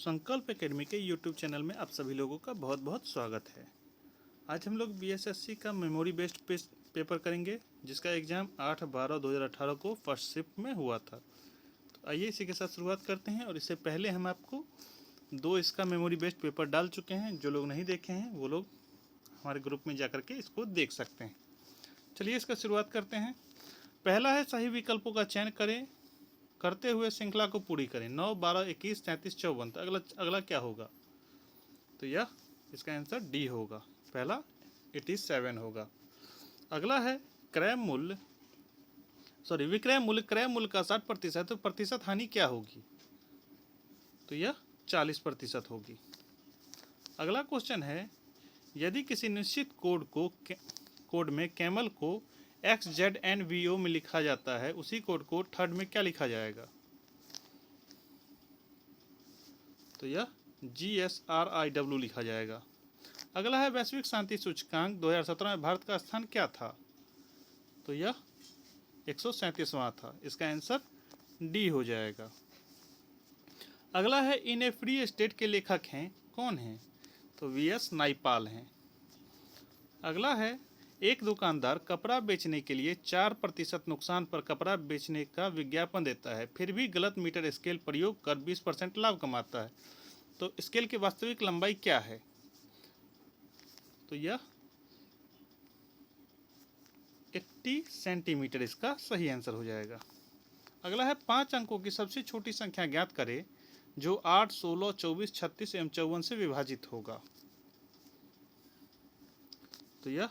संकल्प एकेडमी के YouTube channel में आप सभी लोगों का बहुत बहुत स्वागत है। आज हम लोग बीएसएससी का मेमोरी बेस्ड पेपर करेंगे, जिसका एग्ज़ाम 8/12/2018 को फर्स्ट शिफ्ट में हुआ था। तो आइए इसी के साथ शुरुआत करते हैं। और इससे पहले हम आपको दो इसका मेमोरी बेस्ड पेपर डाल चुके हैं। जो लोग नहीं देखे हैं वो लोग हमारे ग्रुप में जाकर के इसको देख सकते हैं। चलिए इसका शुरुआत करते हैं। पहला है सही विकल्पों का चयन करें, करते हुए श्रृंखला को पूरी करें। 9, 12, 21, 33, 54। तो अगला क्या होगा? तो यह इसका आंसर डी होगा। पहला 87 होगा। अगला है विक्रय मूल्य क्रय मूल्य का 60% है, तो प्रतिशत हानि क्या होगी? तो यह 40% होगी। अगला क्वेश्चन है, यदि किसी निश्चित कोड में कैमल को XZNVO में लिखा जाता है, उसी कोड को थर्ड में क्या लिखा जाएगा? तो यह GSRIW लिखा जाएगा। अगला है वैश्विक शांति सूचकांक 2017 में भारत का स्थान क्या था? तो यह 137वां था। इसका आंसर डी हो जाएगा। अगला है इन ए फ्री स्टेट के लेखक हैं कौन हैं? तो VS नाइपाल हैं। अगला है एक दुकानदार कपड़ा बेचने के लिए 4% नुकसान पर कपड़ा बेचने का विज्ञापन देता है, फिर भी गलत मीटर स्केल प्रयोग कर 20% लाभ कमाता है। तो स्केल की वास्तविक लंबाई क्या है? तो यह 80 सेंटीमीटर इसका सही आंसर हो जाएगा। अगला है 5 अंकों की सबसे छोटी संख्या ज्ञात करें जो 8, 16, 24, 36 एवं 54 से विभाजित होगा। तो यह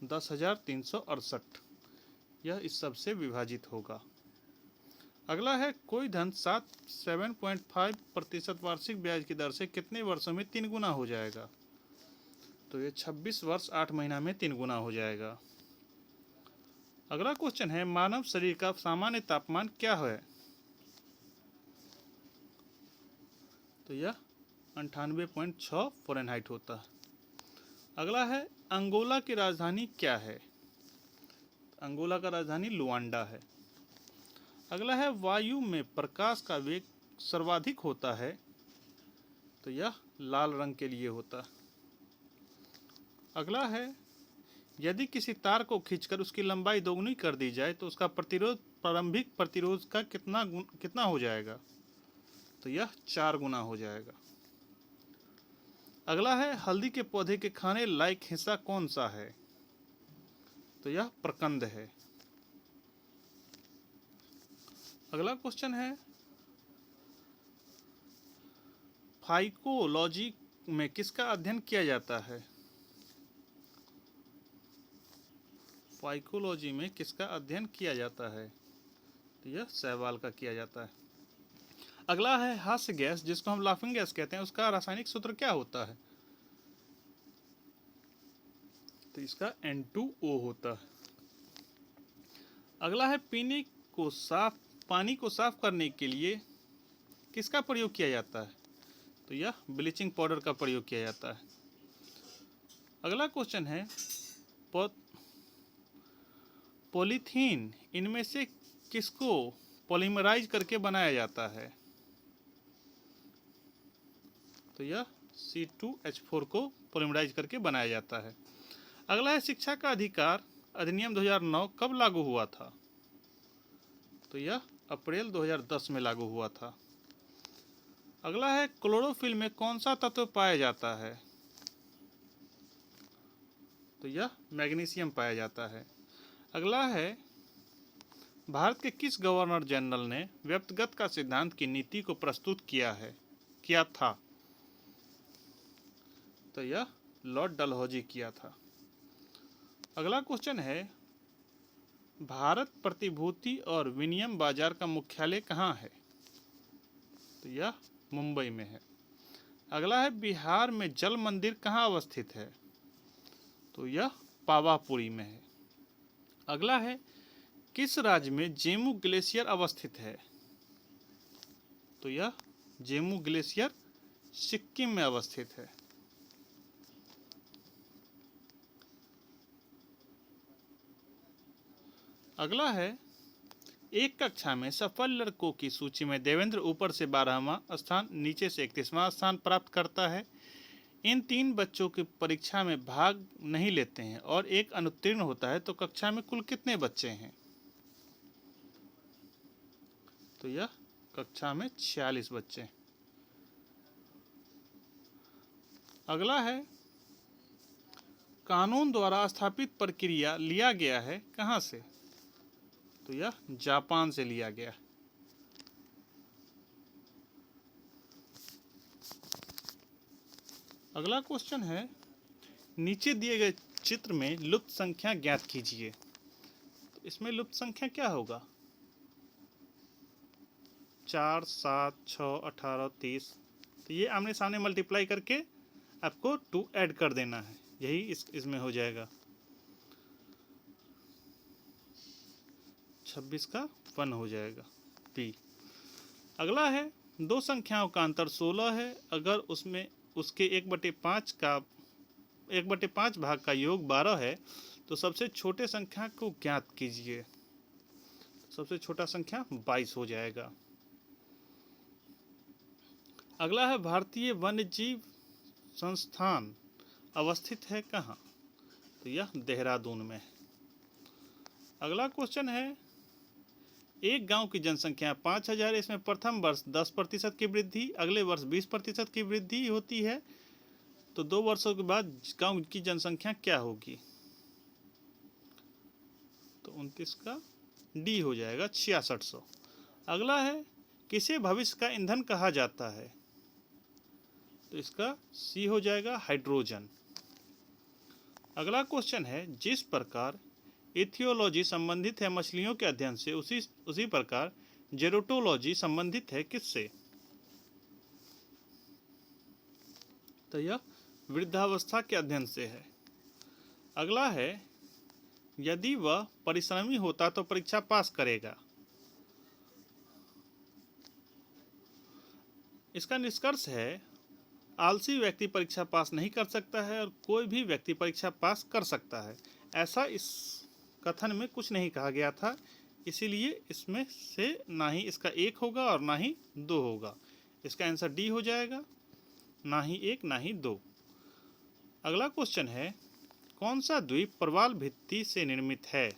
10,368 यह इस सब से विभाजित होगा। अगला है कोई धन 7.5% वार्षिक ब्याज की दर से कितने वर्षों में 3 गुना हो जाएगा? तो यह 26 वर्ष 8 महीना में 3 गुना हो जाएगा। अगला क्वेश्चन है मानव शरीर का सामान्य तापमान क्या है? तो यह 98.6 फ़ारेनहाइट होता है। अगला है अंगोला की राजधानी क्या है? अंगोला का राजधानी लुआंडा है। अगला है वायु में प्रकाश का वेग सर्वाधिक होता है, तो यह लाल रंग के लिए होता है। अगला है यदि किसी तार को खींचकर उसकी लंबाई दोगुनी कर दी जाए तो उसका प्रारंभिक प्रतिरोध का कितना हो जाएगा? तो यह 4 गुना हो जाएगा। अगला है हल्दी के पौधे के खाने लायक हिस्सा कौन सा है? तो यह प्रकंद है। अगला क्वेश्चन है फाइकोलॉजी में किसका अध्ययन किया जाता है? फाइकोलॉजी में किसका अध्ययन किया जाता है? तो यह सहवाल का किया जाता है। अगला है हास्य गैस जिसको हम लाफिंग गैस कहते हैं, उसका रासायनिक सूत्र क्या होता है? तो इसका N2O होता है। अगला है पानी को साफ करने के लिए किसका प्रयोग किया जाता है? तो यह ब्लीचिंग पाउडर का प्रयोग किया जाता है। अगला क्वेश्चन है पॉलीथीन इनमें से किसको पॉलीमराइज करके बनाया जाता है? तो यह C2H4 को पॉलीमराइज करके बनाया जाता है। अगला है शिक्षा का अधिकार अधिनियम 2009 कब लागू हुआ था? तो यह अप्रैल 2010 में लागू हुआ था। अगला है क्लोरोफिल में कौन सा तत्व पाया जाता है? तो यह मैग्नीशियम पाया जाता है। अगला है भारत के किस गवर्नर जनरल ने व्यक्तिगत का सिद्धांत की नीति को प्रस्तुत किया था? तो यह लॉर्ड डलहौजी किया था। अगला क्वेश्चन है भारत प्रतिभूति और विनिमय बाजार का मुख्यालय कहाँ है? तो यह मुंबई में है। अगला है बिहार में जल मंदिर कहाँ अवस्थित है? तो यह पावापुरी में है। अगला है किस राज्य में जेमू ग्लेशियर अवस्थित है? तो यह जेमू ग्लेशियर सिक्किम में अवस्थित है। अगला है एक कक्षा में सफल लड़कों की सूची में देवेंद्र ऊपर से 12वां स्थान, नीचे से 31वां स्थान प्राप्त करता है। इन 3 बच्चों की परीक्षा में भाग नहीं लेते हैं और एक अनुत्तीर्ण होता है, तो कक्षा में कुल कितने बच्चे हैं? तो यह कक्षा में 46 बच्चे। अगला है, कानून द्वारा स्थापित प्रक्रिया लिया गया है कहां से? तो यह जापान से लिया गया। अगला क्वेश्चन है, नीचे दिए गए चित्र में लुप्त संख्या ज्ञात कीजिए। तो इसमें लुप्त संख्या क्या होगा? 4, 7, 6, 18, 30। तो ये आमने सामने मल्टीप्लाई करके आपको 2 ऐड कर देना है, यही इसमें हो जाएगा। 26 का 1 हो जाएगा बी। अगला है, दो संख्याओं का अंतर 16 है, अगर उसमें उसके 1/5 भाग का योग 12 है, तो सबसे छोटे संख्या को ज्ञात कीजिए। सबसे छोटा संख्या 22 हो जाएगा। अगला है, भारतीय वन्य जीव संस्थान अवस्थित है कहाँ? तो यह देहरादून में है। अगला क्वेश्चन है, एक गांव की जनसंख्या 5000 है, इसमें प्रथम वर्ष 10% की वृद्धि, अगले वर्ष 20% की वृद्धि होती है, तो 2 वर्षों के बाद गांव की जनसंख्या क्या होगी? तो 29 का डी हो जाएगा 6600। अगला है, किसे भविष्य का ईंधन कहा जाता है? तो इसका सी हो जाएगा हाइड्रोजन। अगला क्वेश्चन है, जिस प्रकार एथियोलॉजी संबंधित है मछलियों के अध्ययन से, उसी प्रकार जेरोटोलॉजी संबंधित है किससे? तो यह वृद्धावस्था के अध्ययन से है। अगला है, यदि वह परिश्रमी होता तो परीक्षा पास करेगा। इसका निष्कर्ष है, आलसी व्यक्ति परीक्षा पास नहीं कर सकता है और कोई भी व्यक्ति परीक्षा पास कर सकता है, ऐसा इस कथन में कुछ नहीं कहा गया था, इसीलिए इसमें से ना ही इसका 1 होगा और ना ही 2 होगा। इसका आंसर डी हो जाएगा, ना ही 1 ना ही 2। अगला क्वेश्चन है, कौन सा द्वीप प्रवाल भित्ति से निर्मित है?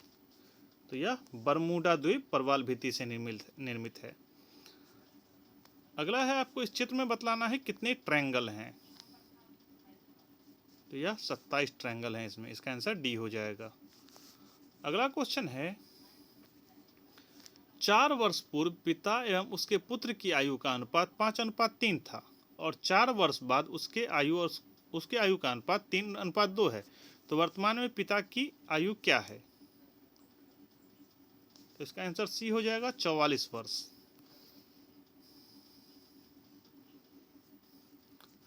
तो यह बरमूडा द्वीप प्रवाल भित्ति से निर्मित है। अगला है, आपको इस चित्र में बतलाना है कितने ट्रायंगल हैं। तो यह 27 ट्रायंगल हैं इसमें, इसका आंसर डी हो जाएगा। अगला क्वेश्चन है, 4 वर्ष पूर्व पिता एवं उसके पुत्र की आयु का अनुपात 5:3 था और 4 वर्ष बाद उसके आयु का अनुपात 3:2 है, तो वर्तमान में पिता की आयु क्या है? तो इसका आंसर सी हो जाएगा 44 वर्ष।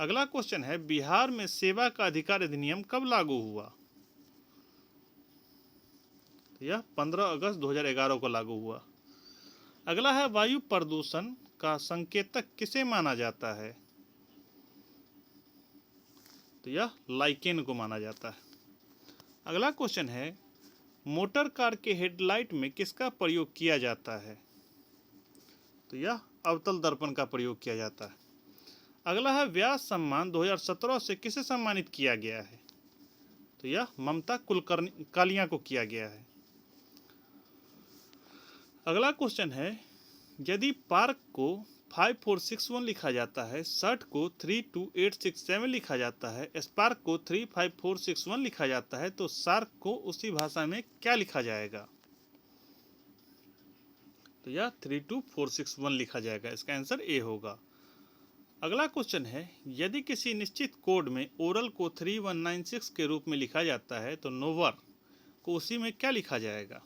अगला क्वेश्चन है, बिहार में सेवा का अधिकार अधिनियम कब लागू हुआ? तो यह 15 अगस्त 2011 को लागू हुआ। अगला है, वायु प्रदूषण का संकेतक किसे माना जाता है? तो यह लाइकेन को माना जाता है। अगला क्वेश्चन है, मोटर कार के हेडलाइट में किसका प्रयोग किया जाता है? तो यह अवतल दर्पण का प्रयोग किया जाता है। अगला है, व्यास सम्मान 2017 से किसे सम्मानित किया गया है? तो यह ममता कालिया को किया गया है। अगला क्वेश्चन है, यदि पार्क को 5461 लिखा जाता है, शर्ट को 32867 लिखा जाता है, स्पार्क को 35461 लिखा जाता है, तो शार्क को उसी भाषा में क्या लिखा जाएगा? तो यह 32461 लिखा जाएगा, इसका आंसर ए होगा। अगला क्वेश्चन है, यदि किसी निश्चित कोड में ओरल को 3196 के रूप में लिखा जाता है, तो नोवर को उसी में क्या लिखा जाएगा?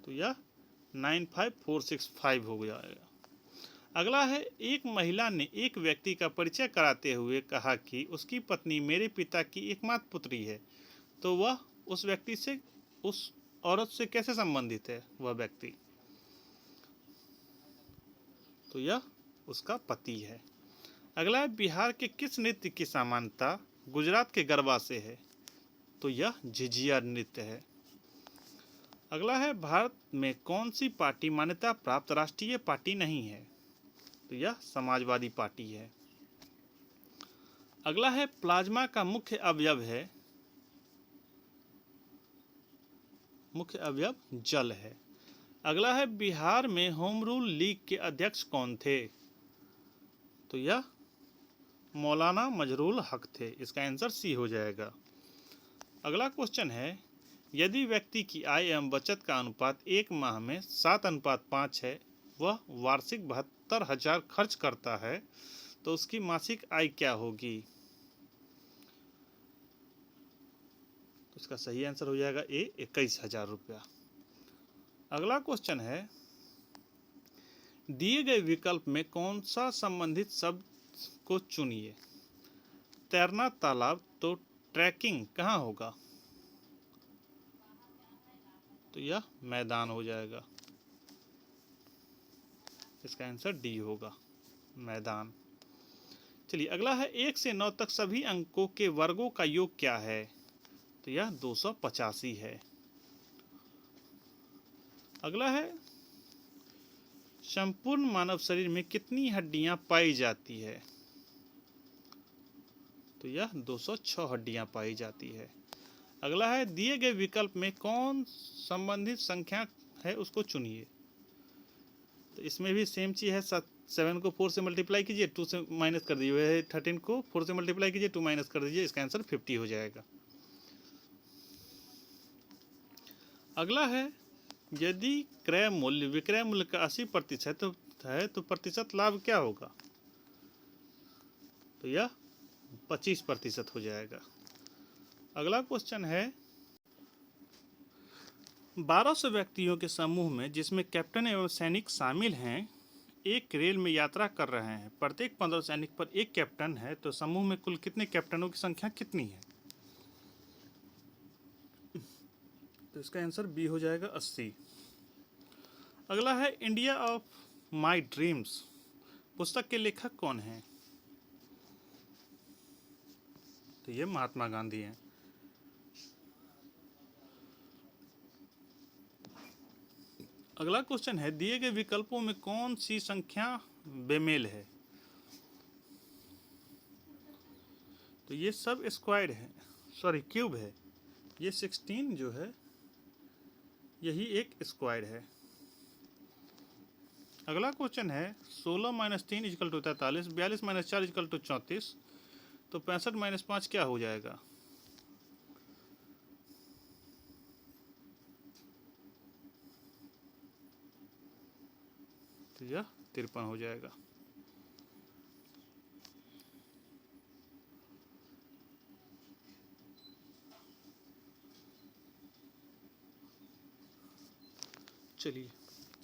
तो यह 95465 हो जाएगा। अगला है, एक महिला ने एक व्यक्ति का परिचय कराते हुए कहा कि उसकी पत्नी मेरे पिता की एकमात्र पुत्री है, तो वह उस व्यक्ति से, उस औरत से कैसे संबंधित है वह व्यक्ति? तो यह उसका पति है। अगला है, बिहार के किस नृत्य की समानता गुजरात के गरबा से है? तो यह झिझिया नृत्य है। अगला है भारत में कौन सी पार्टी मान्यता प्राप्त राष्ट्रीय पार्टी नहीं है? तो यह समाजवादी पार्टी है। अगला है प्लाज्मा का मुख्य अवयव जल है। अगला है बिहार में होम रूल लीग के अध्यक्ष कौन थे? तो यह मौलाना मजरूल हक थे। इसका आंसर सी हो जाएगा। अगला क्वेश्चन है, यदि व्यक्ति की आय एवं बचत का अनुपात एक माह में 7:5 है, वह वार्षिक 72,000 खर्च करता है, तो उसकी मासिक आय क्या होगी? तो इसका सही आंसर हो जाएगा ए, 21,000 रुपया। अगला क्वेश्चन है, दिए गए विकल्प में कौन सा संबंधित शब्द को चुनिए? तैरना तालाब तो ट्रैकिंग कहाँ होगा? तो यह मैदान हो जाएगा। इसका आंसर डी होगा, मैदान। चलिए अगला है, 1 से 9 तक सभी अंकों के वर्गों का योग क्या है? तो यह 285 है। अगला है, संपूर्ण मानव शरीर में कितनी हड्डियां पाई जाती है? तो यह 206 हड्डियां पाई जाती है। अगला है, दिए गए विकल्प में कौन संबंधित संख्या है उसको चुनिए। तो इसमें भी सेम चीज है, 7 को 4 से मल्टीप्लाई कीजिए, 2 से माइनस कर दीजिए, 13 को 4 से मल्टीप्लाई कीजिए, 2 माइनस कर दीजिए, इसका आंसर 50 हो जाएगा। अगला है, यदि क्रय मूल्य विक्रय मूल्य का 80% है तो प्रतिशत लाभ क्या होगा? तो यह 25% हो जाएगा। अगला क्वेश्चन है, 1200 व्यक्तियों के समूह में जिसमें कैप्टन एवं सैनिक शामिल हैं, एक रेल में यात्रा कर रहे हैं। प्रत्येक 15 सैनिक पर एक कैप्टन है, तो समूह में कुल कितने कैप्टनों की संख्या कितनी है? तो इसका आंसर बी हो जाएगा, 80। अगला है, इंडिया ऑफ माई ड्रीम्स पुस्तक के लेखक कौन हैं? तो ये महात्मा गांधी हैं। अगला क्वेश्चन है, दिए गए विकल्पों में कौन सी संख्या बेमेल है? तो ये सब स्क्वायर्ड है, सॉरी क्यूब है। ये 16 जो है यही एक स्क्वायर्ड है। अगला क्वेश्चन है, 16 - 3 = 43, 42 - 4 = 34, तो 65 - 5 क्या हो जाएगा? तो यह 53 हो जाएगा। चलिए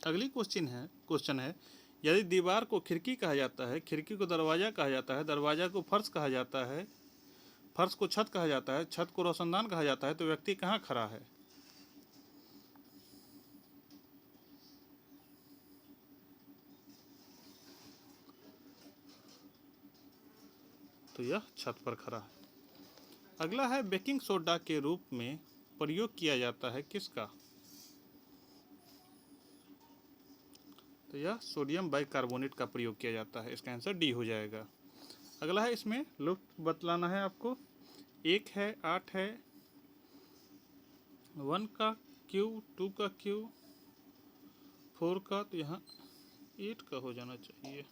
अगली क्वेश्चन है, यदि दीवार को खिड़की कहा जाता है, खिड़की को दरवाजा कहा जाता है, दरवाजा को फर्श कहा जाता है, फर्श को छत कहा जाता है, छत को रोशनदान कहा जाता है, तो व्यक्ति कहाँ खड़ा है? तो यह छत पर खड़ा है। अगला है, बेकिंग सोडा के रूप में प्रयोग किया जाता है किसका? तो यह सोडियम बाइकार्बोनेट का प्रयोग किया जाता है। इसका आंसर डी हो जाएगा। अगला है, इसमें लुफ्त बतलाना है आपको। 1 है, 8 है, 1 का क्यू, 2 का क्यू, 4 का, तो यहाँ 8 का हो जाना चाहिए।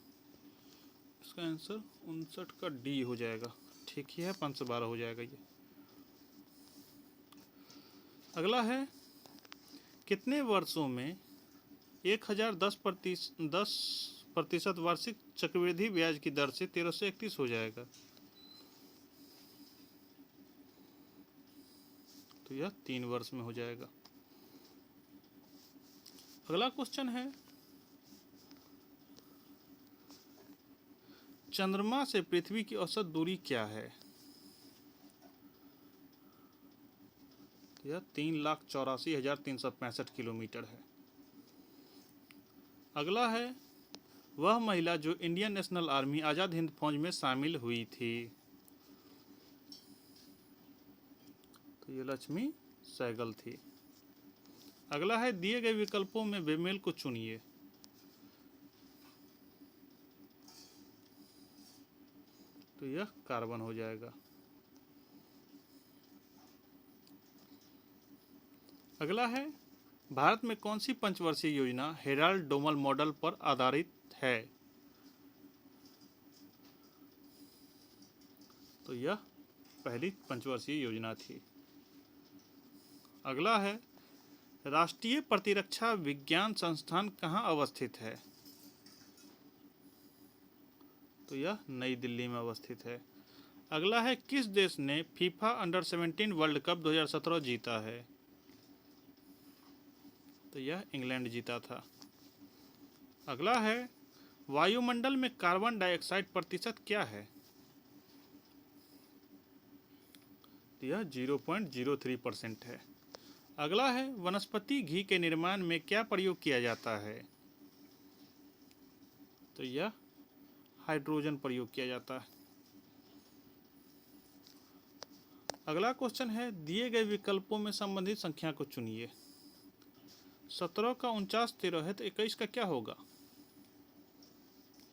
इसका आंसर 59 का डी हो जाएगा। ठीक ही है, 5 से 12 हो जाएगा ये। अगला है, कितने वर्षों में 1010% वार्षिक चक्रवृद्धि ब्याज की दर से 1331 हो जाएगा? तो यह 3 वर्ष में हो जाएगा। अगला क्वेश्चन है, चंद्रमा से पृथ्वी की औसत दूरी क्या है? तो यह 3,84,365 किलोमीटर है। अगला है, वह महिला जो Indian national army Azad Hind फौज में शामिल हुई थी? तो ये लक्ष्मी सहगल थी। अगला है दिए गए विकल्पों में बेमेल को चुनिए। तो यह कार्बन हो जाएगा। अगला है भारत में कौन सी पंचवर्षीय योजना हेराल्ड डोमल मॉडल पर आधारित है? तो यह पहली पंचवर्षीय योजना थी। अगला है राष्ट्रीय प्रतिरक्षा विज्ञान संस्थान कहाँ अवस्थित है? तो यह नई दिल्ली में अवस्थित है। अगला है किस देश ने फीफा अंडर-17 वर्ल्ड कप 2017 जीता है? तो यह इंग्लैंड जीता था। अगला है वायुमंडल में कार्बन डाइऑक्साइड प्रतिशत क्या है? तो यह 0.03% है। अगला है वनस्पति घी के निर्माण में क्या प्रयोग किया जाता है? तो यह हाइड्रोजन प्रयोग किया जाता है। अगला क्वेश्चन है दिए गए विकल्पों में संबंधित संख्या को चुनिए। 17 का 49 13 है तो 21 का क्या होगा?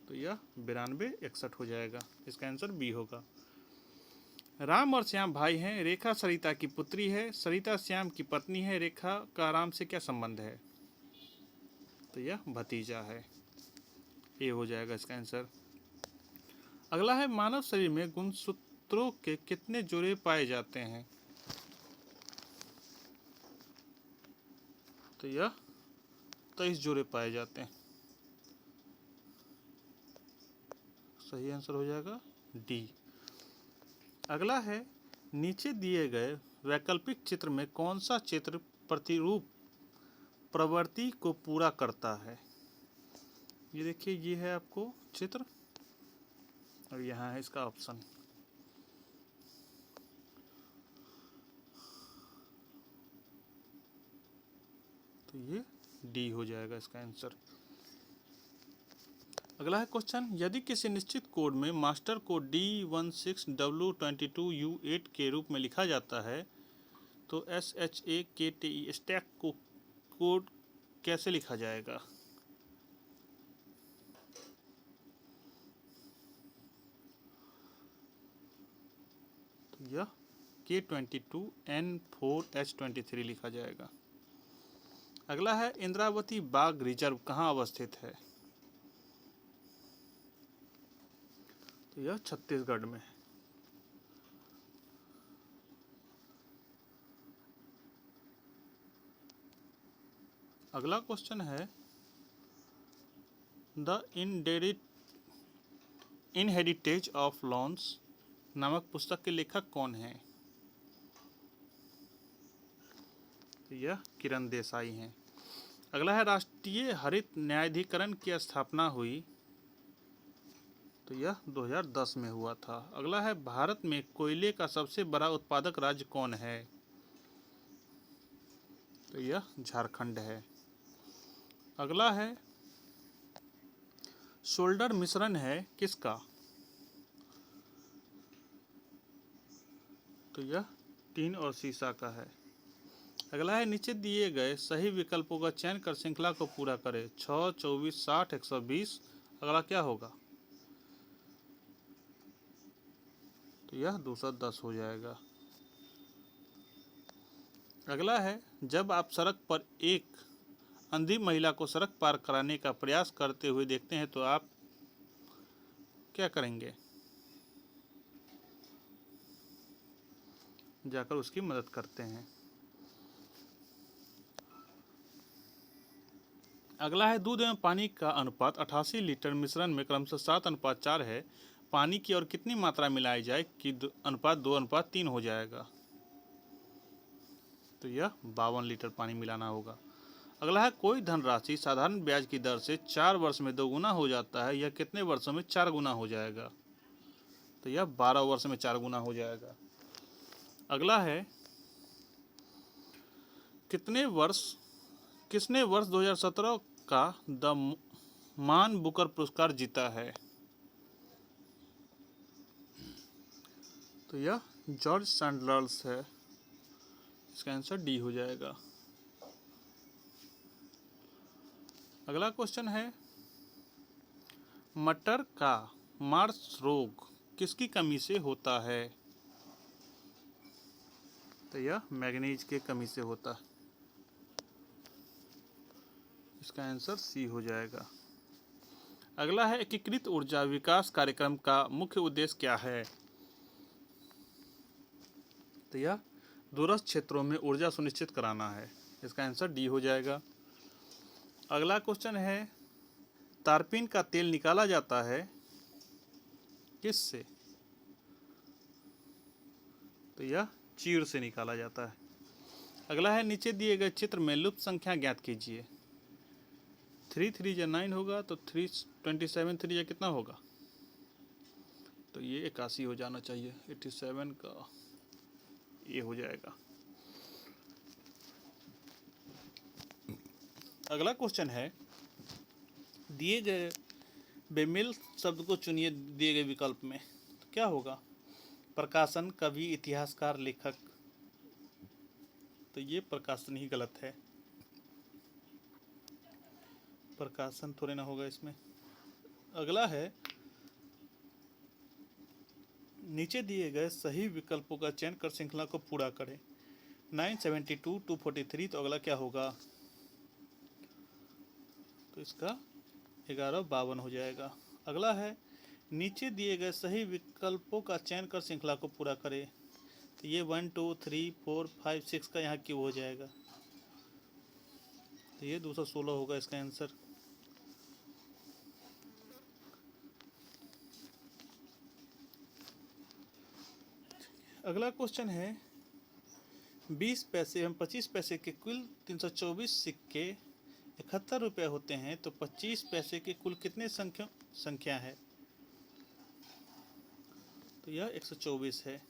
तो यह 92 61 हो जाएगा। इसका आंसर बी होगा। राम और श्याम भाई हैं, रेखा सरिता की पुत्री है, सरिता श्याम की पत्नी है, रेखा का राम से क्या संबंध है? तो यह भतीजा है। ए हो जाएगा इसका आंसर। अगला है मानव शरीर में गुणसूत्रों के कितने जोड़े पाए जाते हैं? तो यह 23 जोड़े पाए जाते हैं। सही आंसर हो जाएगा डी। अगला है नीचे दिए गए वैकल्पिक चित्र में कौन सा चित्र प्रतिरूप प्रवृत्ति को पूरा करता है? ये देखिए, ये है आपको चित्र और यहाँ है इसका ऑप्शन। तो ये डी हो जाएगा इसका आंसर। अगला है क्वेश्चन यदि किसी निश्चित कोड में मास्टर को D16W22U8 के रूप में लिखा जाता है तो SHAKTE स्टैक को कोड कैसे लिखा जाएगा? तो यह K22N4H23 लिखा जाएगा। अगला है इंद्रावती बाग रिजर्व कहाँ अवस्थित है? तो यह छत्तीसगढ़ में है। अगला क्वेश्चन है द इनहेरिटेज ऑफ लॉन्स नामक पुस्तक के लेखक कौन हैं? तो यह किरण देसाई हैं। अगला है राष्ट्रीय हरित न्यायाधिकरण की स्थापना हुई? तो यह 2010 में हुआ था। अगला है भारत में कोयले का सबसे बड़ा उत्पादक राज्य कौन है? तो यह झारखंड है। अगला है शोल्डर मिश्रण है किसका? तो यह टीन और सीसा का है। अगला है नीचे दिए गए सही विकल्पों का चयन कर श्रृंखला को पूरा करें। 6, 24, 60, 120। अगला क्या होगा? तो यह 210 हो जाएगा। अगला है जब आप सड़क पर एक अंधी महिला को सड़क पार कराने का प्रयास करते हुए देखते हैं तो आप क्या करेंगे? जाकर उसकी मदद करते हैं। अगला है दूध एवं पानी का अनुपात 88 लीटर मिश्रण में क्रमशः 7:4 है। पानी की और कितनी मात्रा मिलाई जाए कि अनुपात 2:3 हो जाएगा? तो यह 52 लीटर पानी मिलाना होगा। अगला है कोई धनराशि साधारण ब्याज की दर से 4 वर्ष में 2 गुना हो जाता है, यह कितने वर्षों में 4 गुना हो जाएगा? तो यह 12 वर्ष में 4 गुना हो जाएगा। अगला है किसने वर्ष 2017 का द मान बुकर पुरस्कार जीता है? तो यह जॉर्ज सैंडलर्स है। इसका आंसर डी हो जाएगा। अगला क्वेश्चन है, मटर का मार्स रोग किसकी कमी से होता है? तो यह मैग्नीज के कमी से होता है। इसका आंसर सी हो जाएगा। अगला है, एकीकृत ऊर्जा विकास कार्यक्रम का मुख्य उद्देश्य क्या है? तो यह दूरस्थ क्षेत्रों में ऊर्जा सुनिश्चित कराना है। इसका आंसर डी हो जाएगा। अगला क्वेश्चन है, तारपीन का तेल निकाला जाता है किससे? तो यह चीड़ से निकाला जाता है। अगला है, नीचे दिए गए चित्र में लुप्त संख्या ज्ञात कीजिए। 3 3 या 9 होगा, तो 327 3 या कितना होगा? तो ये 81 हो जाना चाहिए। 87 का ये हो जाएगा। अगला क्वेश्चन है, दिए गए बेमेल शब्द को चुनिए दिए गए विकल्प में। तो क्या होगा? प्रकाशन, कवि, इतिहासकार, लेखक। तो ये प्रकाशन ही गलत है। प्रकाशन थोड़े ना होगा इसमें। अगला है, नीचे दिए गए सही विकल्पों का चयन कर श्रृंखला को पूरा करें। 972 243, तो अगला क्या होगा? तो इसका 1152 हो जाएगा। अगला है, नीचे दिए गए सही विकल्पों का चयन कर श्रृंखला को पूरा करें। तो ये 1 2 3 4 5 6 का यहाँ क्यों हो जाएगा? तो ये 216 होगा इसका आंसर। अगला क्वेश्चन है, 20 पैसे एवं 25 पैसे के कुल 324 सिक्के 71 रुपये होते हैं, तो 25 पैसे के कुल कितने संख्या है? तो यह 124 है।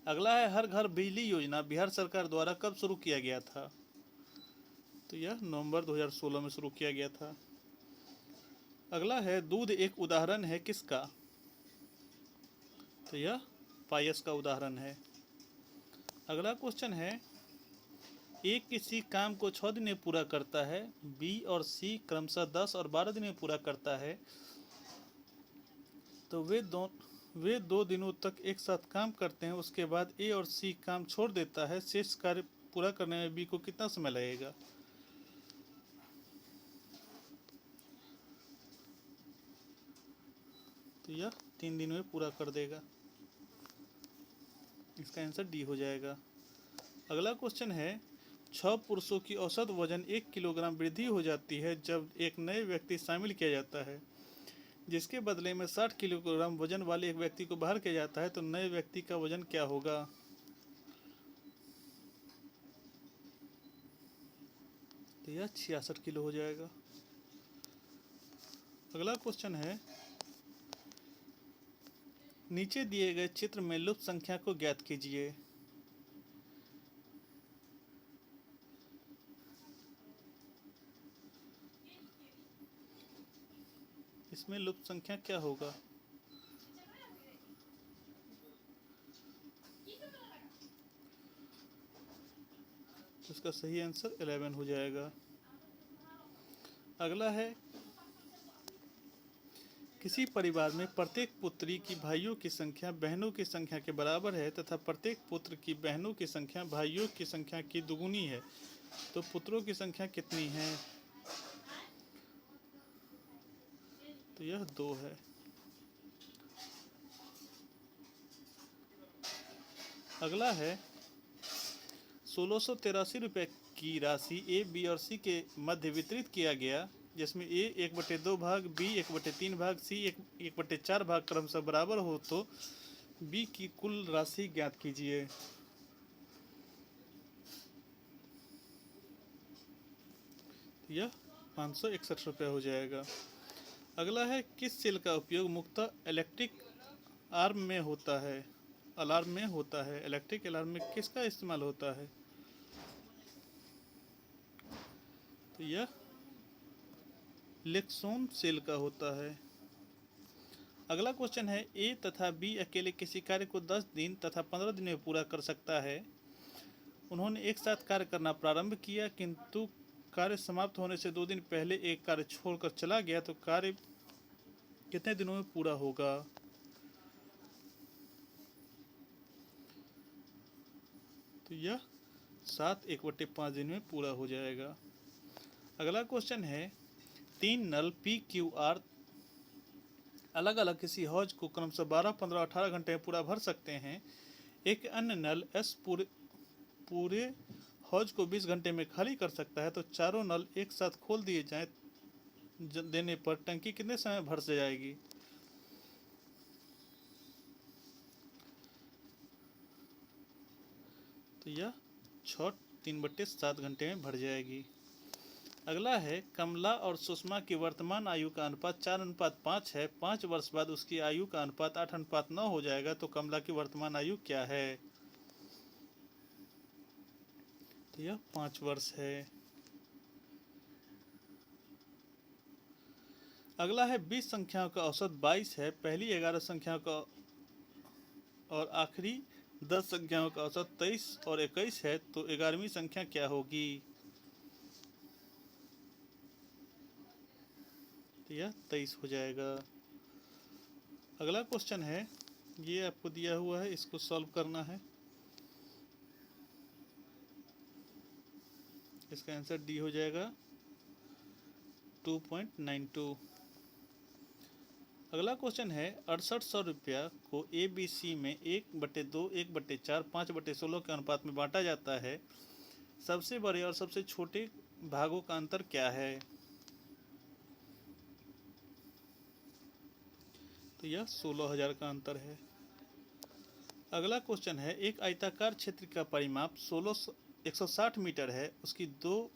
अगला है, हर घर बिजली योजना बिहार सरकार द्वारा कब शुरू किया गया था? तो यह नवंबर 2016 में शुरू किया गया था। अगला है, दूध एक उदाहरण है किसका? तो यह पायस का उदाहरण है। अगला क्वेश्चन है, ए किसी काम को 6 दिन में पूरा करता है, बी और सी क्रमशः 10 और 12 दिन में पूरा करता है, तो वे दो दिनों तक एक साथ काम करते हैं। उसके बाद ए और सी काम छोड़ देता है। शेष कार्य पूरा करने में बी को कितना समय लगेगा? तो यह 3 दिन में पूरा कर देगा। इसका आंसर डी हो जाएगा। अगला क्वेश्चन है, 6 पुरुषों की औसत वजन 1 किलोग्राम वृद्धि हो जाती है जब एक नए व्यक्ति शामिल किया जाता है, जिसके बदले में 60 किलोग्राम वजन वाले एक व्यक्ति को बाहर किया जाता है, तो नए व्यक्ति का वजन क्या होगा? तो यह 66 किलो हो जाएगा। अगला क्वेश्चन है, नीचे दिए गए चित्र में लुप्त संख्या को ज्ञात कीजिए। इसमें लुप्त संख्या क्या होगा? इसका सही आंसर 11 हो जाएगा। अगला है, किसी परिवार में प्रत्येक पुत्री की भाइयों की संख्या बहनों की संख्या के बराबर है तथा प्रत्येक पुत्र की बहनों की संख्या भाइयों की संख्या की दुगुनी है, तो पुत्रों की संख्या कितनी है? तो यह 2 है। अगला है, 1683 रुपये की राशि ए, बी और सी के मध्य वितरित किया गया, जिसमें ए 1/2 भाग, बी 1/3 भाग, सी 1/4 भाग क्रमशः बराबर हो, तो बी की कुल राशि ज्ञात कीजिए। यह 561 रुपये हो जाएगा। अगला है, किस सेल का उपयोग मुख्यतः इलेक्ट्रिक अलार्म में होता है? इलेक्ट्रिक अलार्म में किसका इस्तेमाल होता है? तो यह लेक्सोन सेल का होता है। अगला क्वेश्चन है, ए तथा बी अकेले किसी कार्य को 10 दिन तथा 15 दिन में पूरा कर सकता है। उन्होंने एक साथ कार्य करना प्रारंभ किया, किंतु कार्य समाप्त होने से 2 दिन पहले एक कार्य छोड़कर चला गया तो कार्य कितने दिनों में पूरा होगा? तो यह 7 1/5 दिन में पूरा हो जाएगा। अगला क्वेश्चन है 3 नल PQR अलग अलग किसी हौज को क्रमशः 12, 15, 18 घंटे में पूरा भर सकते हैं। एक अन्य नल S पूरे हौज को 20 घंटे में खाली कर सकता है, तो चारों नल एक साथ खोल दिए देने पर टंकी कितने समय भर से जाएगी? तो यह 3/7 घंटे में भर जाएगी। अगला है कमला और सुषमा की वर्तमान आयु का अनुपात 4:5 है। 5 वर्ष बाद उसकी आयु का अनुपात 8:9 हो जाएगा, तो कमला की वर्तमान आयु क्या है? तो यह 5 वर्ष है। अगला है 20 संख्याओं का औसत 22 है। पहली 11 संख्याओं का और आखिरी 10 संख्याओं का औसत 23 और 21 है, तो 11वीं संख्या क्या होगी? तो यह 23 हो जाएगा। अगला क्वेश्चन है, ये आपको दिया हुआ है, इसको सॉल्व करना है। इसका आंसर डी हो जाएगा 2.92। अगला क्वेश्चन है 6800 रुपया को ABC में 1/2, 1/4, 5/16 के अनुपात में बांटा जाता है। सबसे बड़े और सबसे छोटे भागों का अंतर क्या है? तो यह 16,000 का अंतर है। अगला क्वेश्चन है एक आयताकार क्षेत्र का परिमाप 160 मीटर है। उसकी 2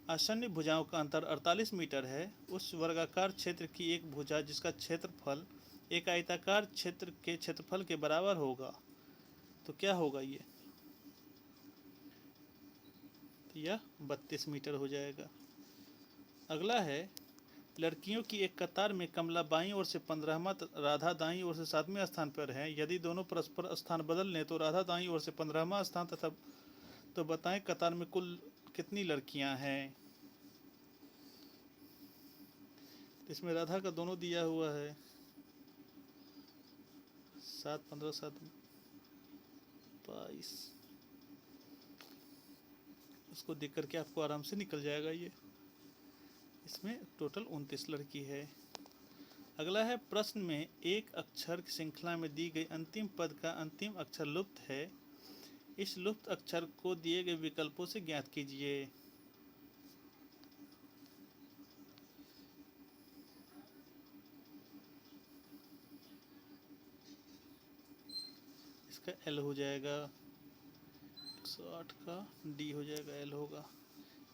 आसन्न भुजाओं का अंतर 48 मीटर है। उस वर्गाकार क्षेत्र की एक भुजा जिसका क्षेत्रफल एक आयताकार क्षेत्र के क्षेत्रफल के बराबर होगा, तो क्या होगा ये? तो यह 32 मीटर हो जाएगा। अगला है लड़कियों की एक कतार में कमला बाईं ओर से 15वां, राधा दाईं ओर से 7वें स्थान पर है। यदि दोनों परस्पर स्थान बदल लें तो राधा दाईं ओर से 15वां स्थान तथा तो बताएं कतार में कुल कितनी लड़कियां हैं? इसमें राधा का दोनों दिया हुआ है, 7, 15, 7, 22। उसको देख करके आपको आराम से निकल जाएगा ये। इसमें टोटल 29 लड़की है। अगला है प्रश्न में एक अक्षर की श्रृंखला में दी गई अंतिम पद का अंतिम अक्षर लुप्त है। इस लुप्त अक्षर को दिए गए विकल्पों से ज्ञात कीजिए। इसका L हो जाएगा, 108 का D हो जाएगा, L होगा।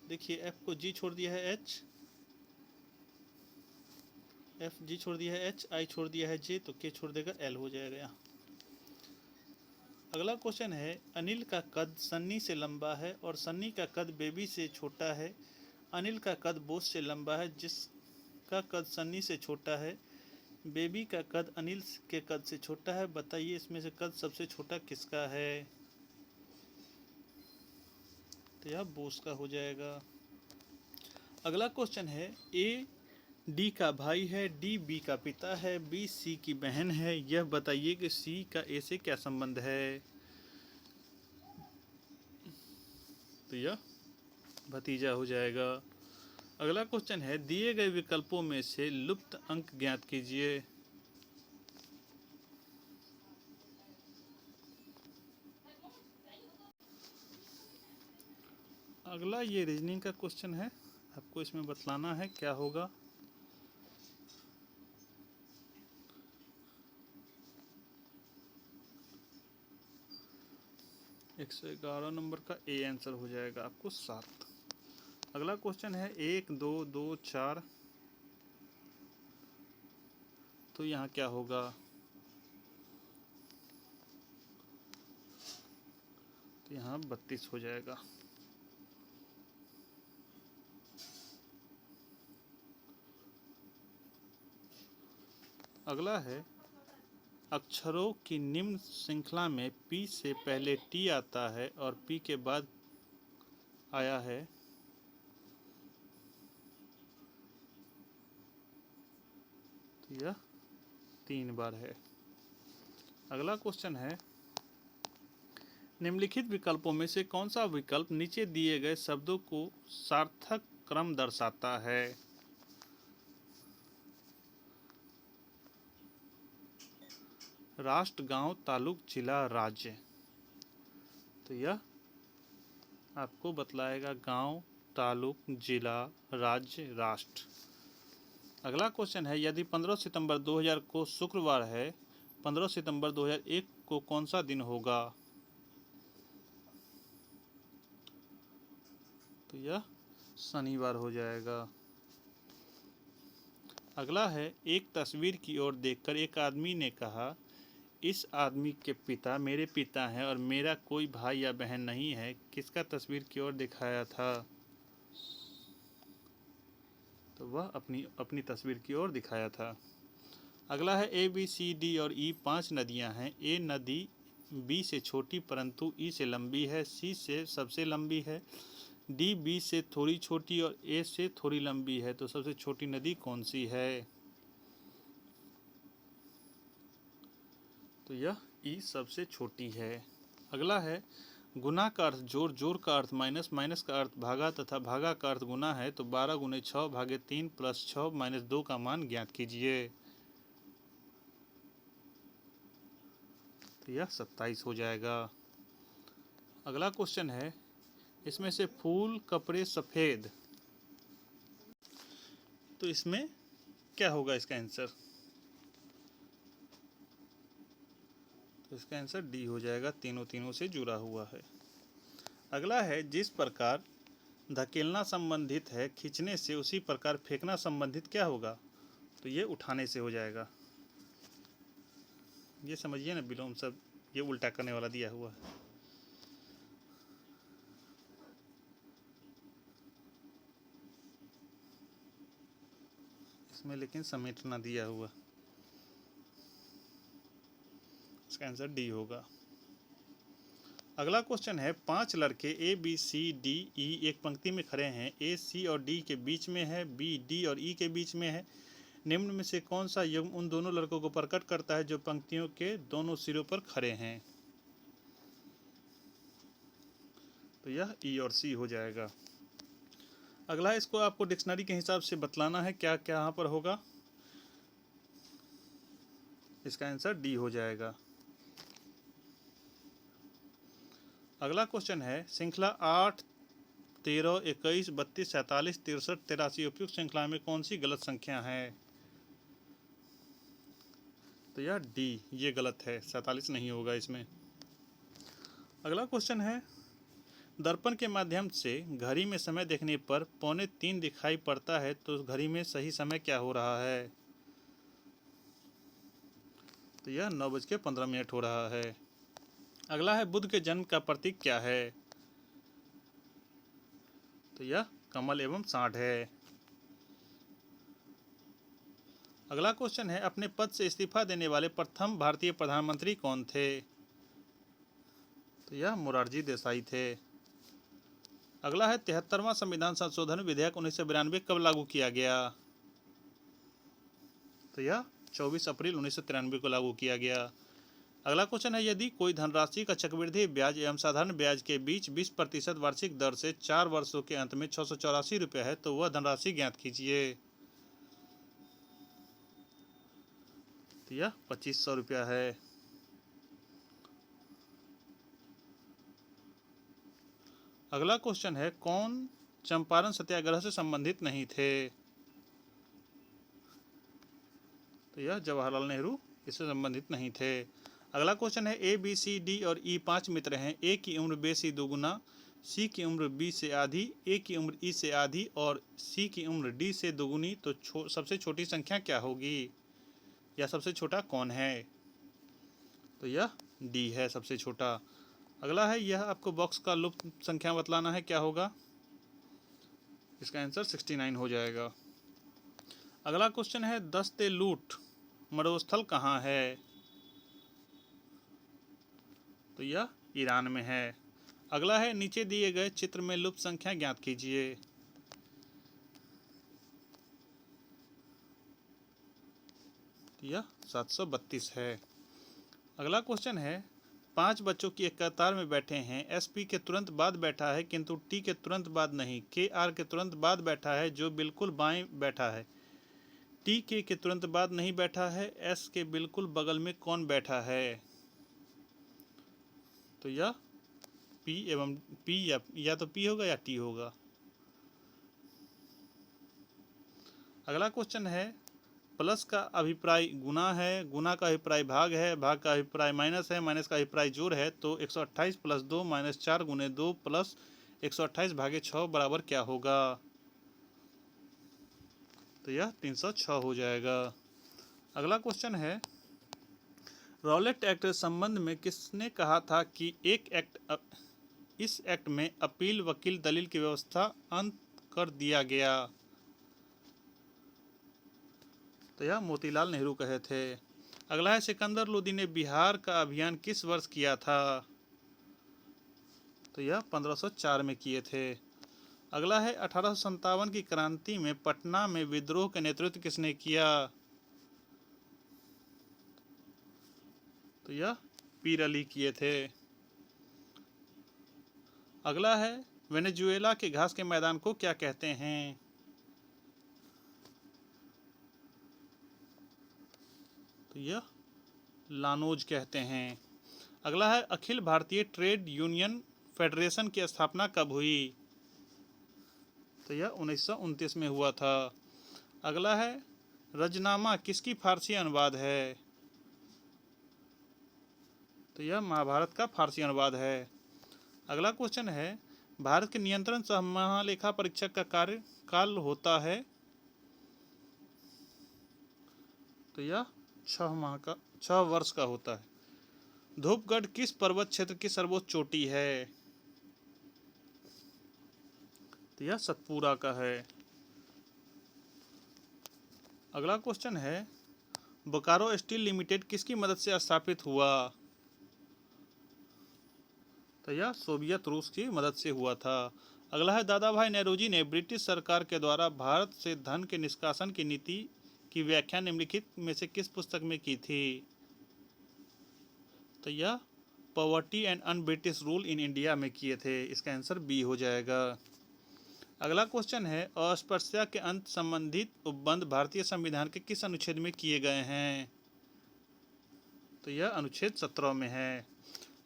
देखिए F को G छोड़ दिया है H, F G छोड़ दिया है H, I छोड़ दिया है J, तो K छोड़ देगा L हो जाएगा यहाँ। अगला क्वेश्चन है अनिल का कद सन्नी से लंबा है और सन्नी का कद बेबी से छोटा है। अनिल का कद बोस से लंबा है जिसका कद सन्नी से छोटा है। बेबी का कद अनिल के कद से छोटा है। बताइए इसमें से कद सबसे छोटा किसका है? तो यह बोस का हो जाएगा। अगला क्वेश्चन है ए डी का भाई है, डी बी का पिता है, बी सी की बहन है। यह बताइए कि सी का ए से क्या संबंध है? तो यह भतीजा हो जाएगा। अगला क्वेश्चन है दिए गए विकल्पों में से लुप्त अंक ज्ञात कीजिए। अगला ये रीजनिंग का क्वेश्चन है, आपको इसमें बतलाना है क्या होगा। 111 नंबर का ए आंसर हो जाएगा आपको 7। अगला क्वेश्चन है 1, 2, 2, 4, तो यहाँ क्या होगा? तो यहाँ 32 हो जाएगा। अगला है अक्षरों की निम्न श्रृंखला में P से पहले T आता है और P के बाद आया है। यह 3 बार है। अगला क्वेश्चन है, निम्नलिखित विकल्पों में से कौन सा विकल्प नीचे दिए गए शब्दों को सार्थक क्रम दर्शाता है? राष्ट्र, गांव, तालुक, जिला, राज्य। तो यह आपको बतलाएगा गांव, तालुक, जिला, राज्य, राष्ट्र। अगला क्वेश्चन है, यदि 15 सितंबर 2000 को शुक्रवार है, 15 सितंबर 2001 को कौन सा दिन होगा? तो यह शनिवार हो जाएगा। अगला है, एक तस्वीर की ओर देखकर एक आदमी ने कहा, इस आदमी के पिता मेरे पिता हैं और मेरा कोई भाई या बहन नहीं है। किसका तस्वीर की ओर दिखाया था? तो वह अपनी तस्वीर की ओर दिखाया था। अगला है, ए बी सी डी और ई 5 नदियां हैं। ए नदी बी से छोटी परंतु ई से लंबी है, सी से सबसे लंबी है, डी बी से थोड़ी छोटी और ए से थोड़ी लंबी है। तो सबसे छोटी नदी कौन सी है? तो यह ई सबसे छोटी है। अगला है, गुना का अर्थ जोड़, जोड़ का अर्थ माइनस, माइनस का अर्थ भागा तथा भागा का अर्थ गुना है। तो 12 गुने 6 भागे 3 प्लस 6 माइनस 2 का मान ज्ञात कीजिए। तो यह 27 हो जाएगा। अगला क्वेश्चन है, इसमें से फूल कपड़े सफ़ेद, तो इसमें क्या होगा इसका आंसर? तो इसका आंसर डी हो जाएगा, तीनों से जुड़ा हुआ है। अगला है, जिस प्रकार धकेलना संबंधित है खींचने से, उसी प्रकार फेंकना संबंधित क्या होगा? तो ये उठाने से हो जाएगा। ये समझिए ना, विलोम सब ये उल्टा करने वाला दिया हुआ है। इसमें लेकिन समेटना दिया हुआ, इसका आंसर डी होगा। अगला क्वेश्चन है, 5 लड़के A B C D E एक पंक्ति में खड़े हैं। ए सी और डी के बीच में है, बी डी और ई के बीच में है। निम्न में से कौन सा युग्म उन दोनों लड़कों को प्रकट करता है जो पंक्तियों के दोनों सिरों पर खड़े हैं? तो यह ई और सी हो जाएगा। अगला, इसको आपको डिक्शनरी के हिसाब से बतलाना है क्या क्या यहाँ पर होगा। इसका आंसर डी हो जाएगा। अगला क्वेश्चन है, श्रृंखला 8, 13, 21, 32, 47, 63, 83 उपयुक्त श्रृंखला में कौन सी गलत संख्या है? तो यह डी, ये गलत है, 47 नहीं होगा इसमें। अगला क्वेश्चन है, दर्पण के माध्यम से घड़ी में समय देखने पर 2:45 दिखाई पड़ता है, तो घड़ी में सही समय क्या हो रहा है? तो यह 9:15 हो रहा है। अगला है, बुद्ध के जन्म का प्रतीक क्या है? तो यह कमल एवं सांड है। अगला क्वेश्चन है, अपने पद से इस्तीफा देने वाले प्रथम भारतीय प्रधानमंत्री कौन थे? तो यह मोरारजी देसाई थे। अगला है, 73वां संविधान संशोधन विधेयक 1992 कब लागू किया गया? तो यह 24 अप्रैल 1993 को लागू किया गया। अगला क्वेश्चन है, यदि कोई धनराशि का चक्रवृद्धि ब्याज एवं साधारण ब्याज के बीच 20% वार्षिक दर से 4 वर्षों के अंत में 684 रुपये है, तो वह धनराशि ज्ञात कीजिए। तो यह 2500 रुपया है। अगला क्वेश्चन है, कौन चंपारण सत्याग्रह से संबंधित नहीं थे? तो यह जवाहरलाल नेहरू इससे संबंधित नहीं थे। अगला क्वेश्चन है, ए बी सी डी और ई 5 मित्र हैं। ए की उम्र बी से दोगुना, सी की उम्र बी से आधी, ए की उम्र ई से आधी और सी की उम्र डी से दोगुनी। तो सबसे छोटी संख्या क्या होगी, या सबसे छोटा कौन है? तो यह डी है, सबसे छोटा। अगला है, यह आपको बॉक्स का लुप्त संख्या बतलाना है, क्या होगा? इसका आंसर 69 हो जाएगा। अगला क्वेश्चन है, दस्ते लूट मरुस्थल कहाँ है? तो यह ईरान में है। अगला है, नीचे दिए गए चित्र में लुप्त संख्या ज्ञात कीजिए। तो यह 732 है। अगला क्वेश्चन है, 5 बच्चों की एक कतार में बैठे हैं। एस पी के तुरंत बाद बैठा है किंतु टी के तुरंत बाद नहीं। के आर के तुरंत बाद बैठा है जो बिल्कुल बाएं बैठा है। टी के तुरंत बाद नहीं बैठा है। एस के बिल्कुल बगल में कौन बैठा है? तो यह पी एवं पी या तो पी होगा या टी होगा। अगला क्वेश्चन है, प्लस का अभिप्राय गुना है, गुना का अभिप्राय भाग है, भाग का अभिप्राय माइनस है, माइनस का अभिप्राय जोड़ है। तो 128 प्लस 2 माइनस 4 गुने 2 प्लस 128 भागे 6 बराबर क्या होगा? तो यह 306 हो जाएगा। अगला क्वेश्चन है, रॉलेट एक्ट संबंध में किसने कहा था कि इस एक्ट में अपील वकील दलील की व्यवस्था अंत कर दिया गया? तो यह मोतीलाल नेहरू कहे थे। अगला है, सिकंदर लोदी ने बिहार का अभियान किस वर्ष किया था? तो यह 1504 में किए थे। अगला है, 1857 की क्रांति में पटना में विद्रोह का नेतृत्व किसने किया? तो यह पीर अली किए थे। अगला है, वेनेजुएला के घास के मैदान को क्या कहते हैं? तो यह लानोज कहते हैं। अगला है, Akhil Bharatiya trade union federation की स्थापना कब हुई? तो यह 1929 में हुआ था। अगला है, रजनामा किसकी फारसी अनुवाद है? तो यह महाभारत का फारसी अनुवाद है। अगला क्वेश्चन है, भारत के नियंत्रण सह महालेखा परीक्षक का कार्यकाल होता है? तो यह 6 वर्ष का होता है। धूपगढ़ किस पर्वत क्षेत्र की सर्वोच्च चोटी है? तो यह सतपुरा का है। अगला क्वेश्चन है, बोकारो स्टील लिमिटेड किसकी मदद से स्थापित हुआ? तो यह सोवियत रूस की मदद से हुआ था। अगला है, दादा भाई नेहरूजी ने ब्रिटिश सरकार के द्वारा भारत से धन के निष्कासन की नीति की व्याख्या निम्नलिखित में से किस पुस्तक में की थी? तो यह poverty and un British rule in India में किए थे। इसका आंसर बी हो जाएगा। अगला क्वेश्चन है, अस्पृश्यता के अंत संबंधित उपबंध भारतीय संविधान के किस अनुच्छेद में किए गए हैं? तो यह अनुच्छेद 17 में है।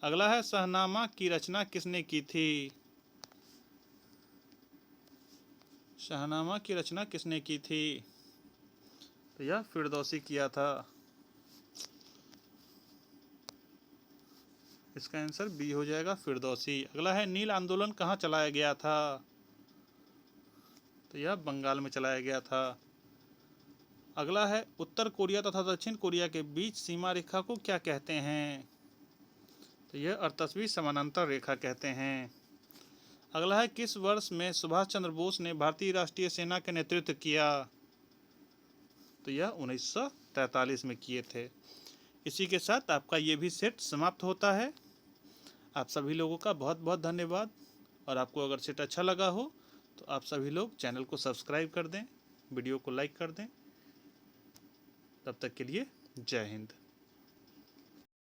अगला है, शहनामा की रचना किसने की थी? शहनामा की रचना किसने की थी? तो यह फिरदौसी किया था। इसका आंसर बी हो जाएगा, फिरदौसी। अगला है, नील आंदोलन कहाँ चलाया गया था? तो यह बंगाल में चलाया गया था। अगला है, उत्तर कोरिया तथा दक्षिण कोरिया के बीच सीमा रेखा को क्या कहते हैं? तो यह 38वीं समानांतर रेखा कहते हैं। अगला है, किस वर्ष में सुभाष चंद्र बोस ने भारतीय राष्ट्रीय सेना का नेतृत्व किया? तो यह 1943 में किए थे। इसी के साथ आपका ये भी सेट समाप्त होता है। आप सभी लोगों का बहुत बहुत धन्यवाद। और आपको अगर सेट अच्छा लगा हो तो आप सभी लोग चैनल को सब्सक्राइब कर दें, वीडियो को लाइक कर दें। तब तक के लिए जय हिंद।